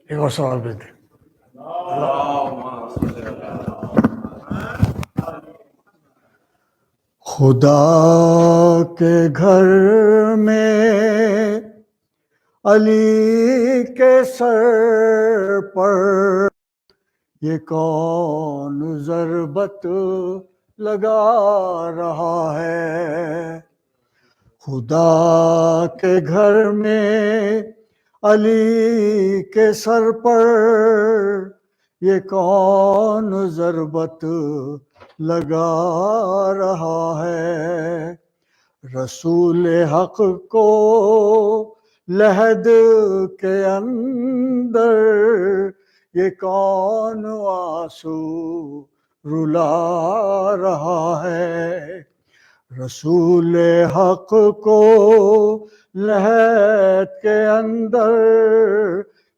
ایک اور سوال بھی تھے. خدا کے گھر میں علی کے سر پر یہ کون ضربت لگا رہا ہے؟ خدا کے گھر میں علی کے سر پر یہ کون ضربت لگا رہا ہے؟ رسول حق کو لحد کے اندر یہ کون آنسو رلا رہا ہے؟ رسول حق کو لحد کے اندر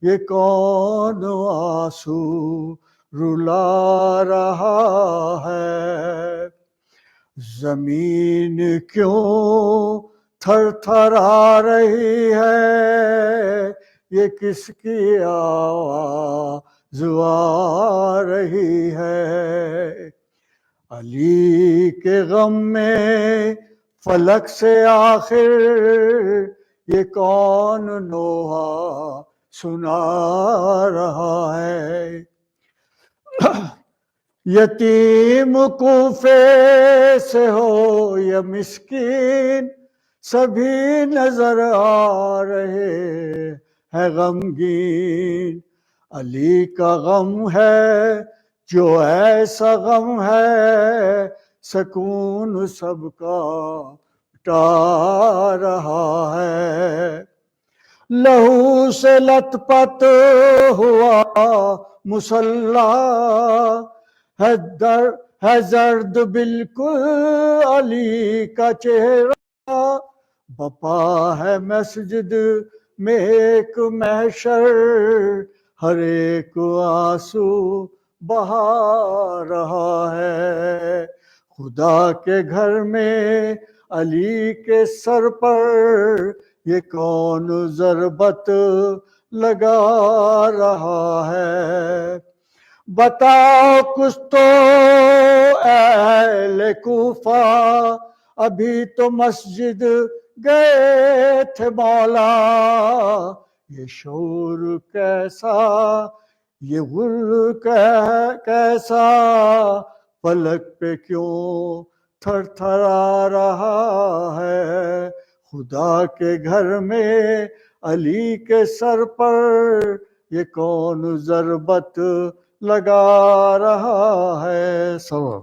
یہ کون آنسو رلا رہا ہے؟ زمین کیوں تھر تھر آ رہی ہے؟ یہ کس کی آواز آ رہی ہے؟ علی کے غم میں فلک سے آخر یہ کون نوحہ سنا رہا ہے؟ یتیم کوفے سے ہو یا مسکین سبھی نظر آ رہے ہیں غمگین. علی کا غم ہے جو ایسا غم ہے سکون سب کا مٹا رہا ہے. لہو سے لت پت ہوا مصلی ہے زرد بالکل علی کا چہرہ. بپا ہے مسجد میں ایک محشر ہر ایک آنسو بہا رہا ہے. خدا کے گھر میں علی کے سر پر یہ کون ضربت لگا رہا ہے؟ بتاؤ کچھ تو اہل کوفہ، ابھی تو مسجد گئے تھے مولا. یہ شور کیسا، یہ غل کیسا، پلک پہ کیوں تھر تھر آ رہا ہے؟ خدا کے گھر میں علی کے سر پر یہ کون ضربت لگا رہا ہے؟ سب